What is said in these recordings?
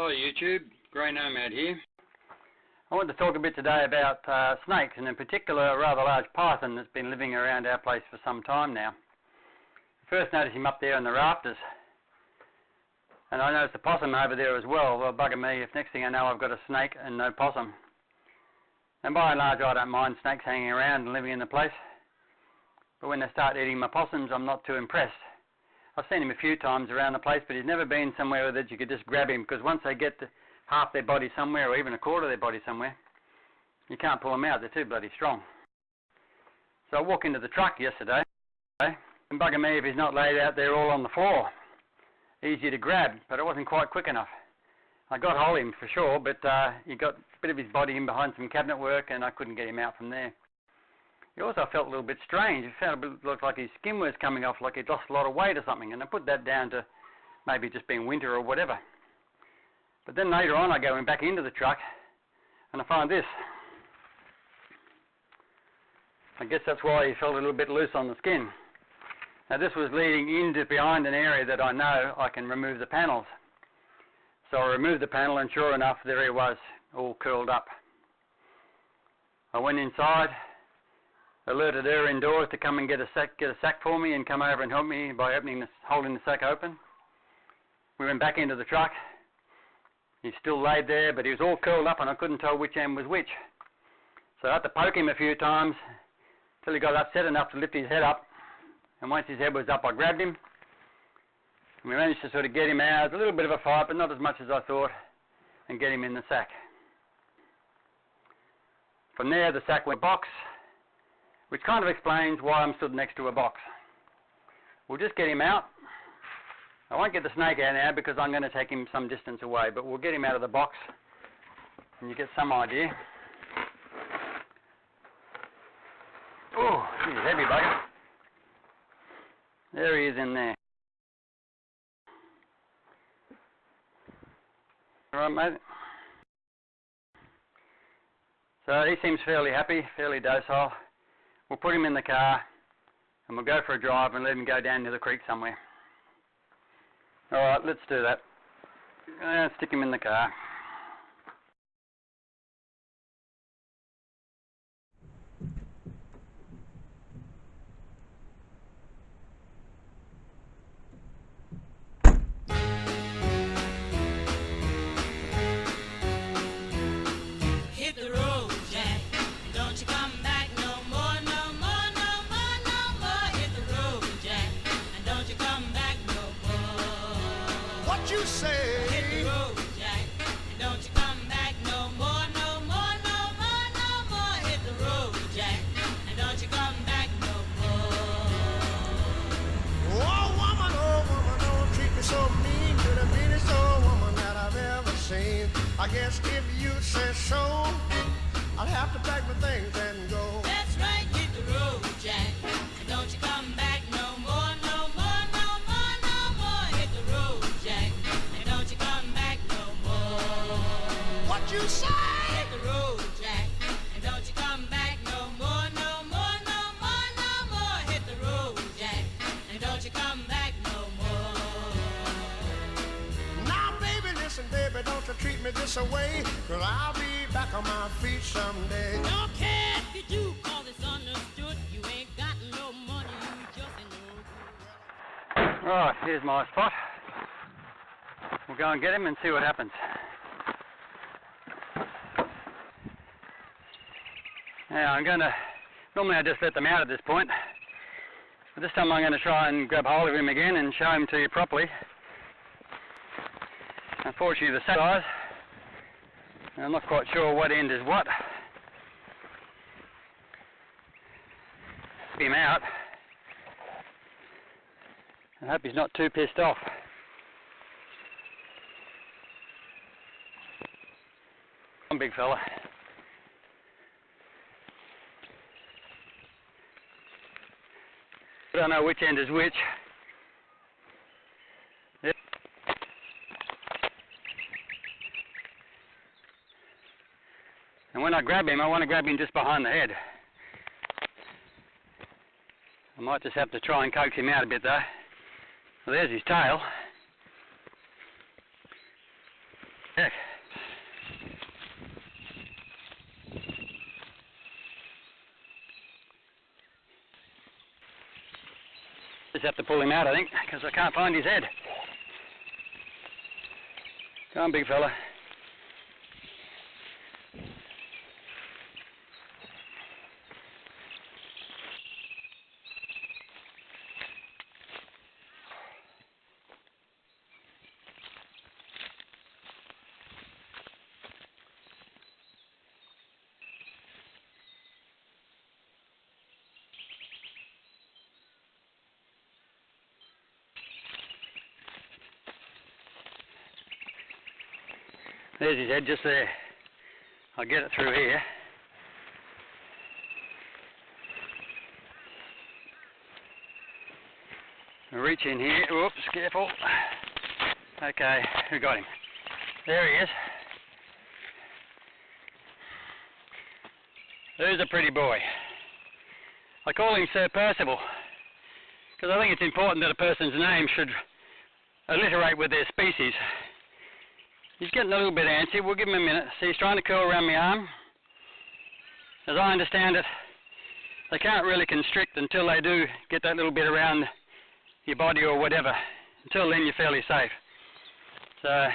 Hi YouTube, Grey Nomad here. I want to talk a bit today about snakes, and in particular a rather large python that's been living around our place for some time now. First noticed him up there in the rafters, and I noticed a possum over there as well. Well, bugger me if next thing I know I've got a snake and no possum. And by and large I don't mind snakes hanging around and living in the place, but when they start eating my possums I'm not too impressed. I've seen him a few times around the place, but he's never been somewhere that you could just grab him, because once they get half their body somewhere, or even a quarter of their body somewhere, you can't pull them out, they're too bloody strong. So I walked into the truck yesterday, and bugger me if he's not laid out there all on the floor. Easy to grab, but it wasn't quite quick enough. I got hold of him for sure, but he got a bit of his body in behind some cabinet work, and I couldn't get him out from there. He also felt a little bit strange. It looked like his skin was coming off, like he'd lost a lot of weight or something, and I put that down to maybe just being winter or whatever. But then later on I go back into the truck and I find this. I guess that's why he felt a little bit loose on the skin. Now this was leading into behind an area that I know I can remove the panels. So I removed the panel, and sure enough there he was, all curled up. I went inside, alerted her indoors to come and get a sack for me and come over and help me by holding the sack open. We went back into the truck. He still laid there, but he was all curled up and I couldn't tell which end was which. So I had to poke him a few times till he got upset enough to lift his head up. And once his head was up, I grabbed him. And we managed to sort of get him out. It was a little bit of a fight, but not as much as I thought, and get him in the sack. From there, the sack went in a box, which kind of explains why I'm stood next to a box. We'll just get him out. I won't get the snake out now because I'm going to take him some distance away, but we'll get him out of the box and you get some idea. Oh, he's a heavy bugger. There he is in there. All right, mate. So he seems fairly happy, fairly docile. We'll put him in the car and we'll go for a drive and let him go down to the creek somewhere. Alright, let's do that. Stick him in the car. Hit the road, Jack. Don't you come back no more, no more, no more, no more. Hit the road, Jack. And don't you come back no more. What you say? Hit the road, Jack. And don't you come back no more, no more, no more, no more. Hit the road, Jack. And don't you come back no more. Oh woman, don't treat me so mean. You're the meanest old woman that I've ever seen. I guess if you say so, I'll have to pack my things and go. That's right, hit the road, Jack. And don't you come back no more, no more, no more, no more. Hit the road, Jack. And don't you come back no more. What you say? Hit the road, Jack. And don't you come back no more, no more, no more, no more. Hit the road, Jack. And don't you come back no more. Now baby, listen baby, don't you treat me this away, 'cause I'll be back on my feet someday. Don't care if you do, 'cause it's understood. You ain't got no money, you just ain't no good. Right, here's my spot. We'll go and get him and see what happens. Now normally I just let them out at this point, but this time I'm going to try and grab hold of him again and show him to you properly. Unfortunately the size, I'm not quite sure what end is what. Get him out. I hope he's not too pissed off. Come on, big fella. I don't know which end is which. Yep. And when I grab him, I want to grab him just behind the head. I might just have to try and coax him out a bit though. Well, there's his tail. Yeah. Just have to pull him out, I think, because I can't find his head. Come on, big fella. There's his head just there. I'll get it through here. I'll reach in here. Whoops, careful. Okay, we got him. There he is. There's a pretty boy. I call him Sir Percival because I think it's important that a person's name should alliterate with their species. He's getting a little bit antsy. We'll give him a minute. See, he's trying to curl around my arm. As I understand it, they can't really constrict until they do get that little bit around your body or whatever. Until then, you're fairly safe. So,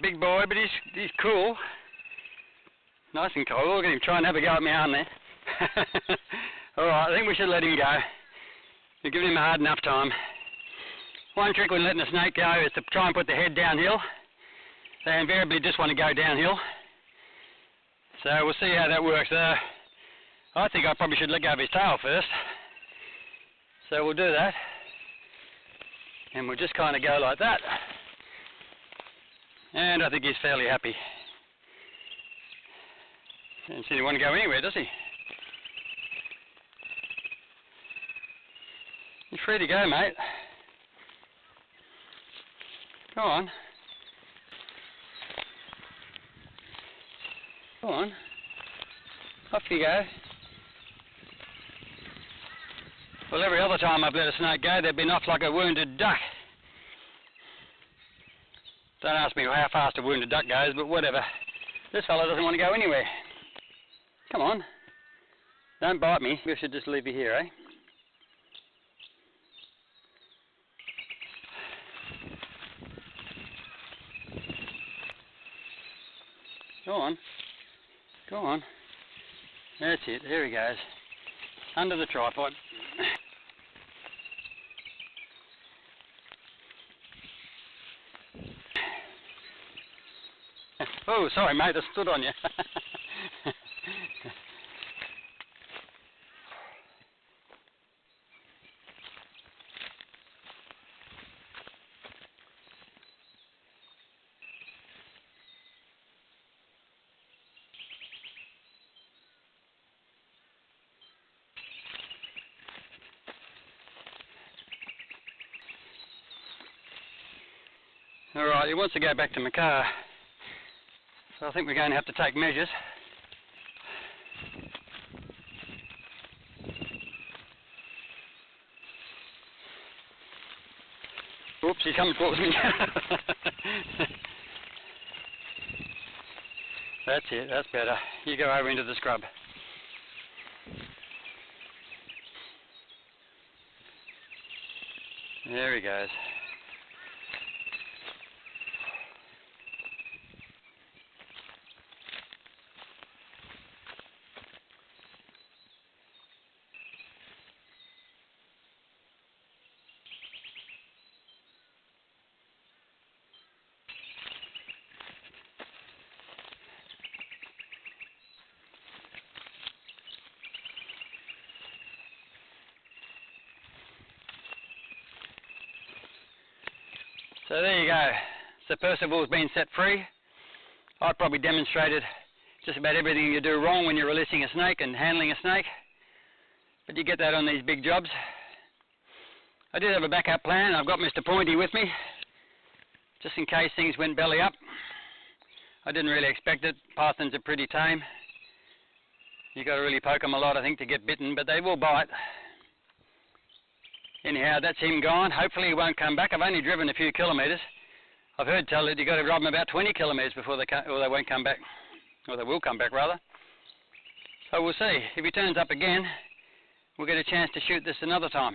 big boy, but he's cool. Nice and cool. Look at him trying to have a go at my arm there. All right, I think we should let him go. We're giving him a hard enough time. One trick when letting a snake go is to try and put the head downhill. They invariably just want to go downhill. So we'll see how that works. I think I probably should let go of his tail first. So we'll do that. And we'll just kind of go like that. And I think he's fairly happy. Doesn't seem to want to go anywhere, does he? You're free to go, mate. Go on. Go on. Off you go. Well, every other time I've let a snake go, they've been off like a wounded duck. Don't ask me how fast a wounded duck goes, but whatever. This fella doesn't want to go anywhere. Come on. Don't bite me. We should just leave you here, eh? Go on. Go on. That's it. There he goes. Under the tripod. Oh, sorry, mate. I stood on you. All right, he wants to go back to my car, so I think we're going to have to take measures. Oops, he's coming towards me. That's it, that's better. You go over into the scrub. There he goes. So there you go. Sir Percival's been set free. I've probably demonstrated just about everything you do wrong when you're releasing a snake and handling a snake. But you get that on these big jobs. I did have a backup plan. I've got Mr. Pointy with me, just in case things went belly up. I didn't really expect it. Pythons are pretty tame. You've got to really poke them a lot, I think, to get bitten, but they will bite. Anyhow, that's him gone. Hopefully he won't come back. I've only driven a few kilometres. I've heard tell that you've got to drive them about 20 kilometres before they won't come back. Or they will come back, rather. So we'll see. If he turns up again, we'll get a chance to shoot this another time.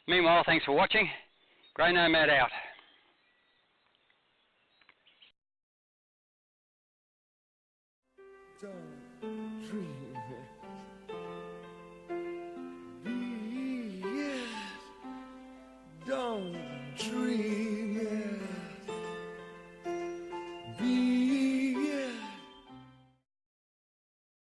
Meanwhile, thanks for watching. Grey Nomad out. John.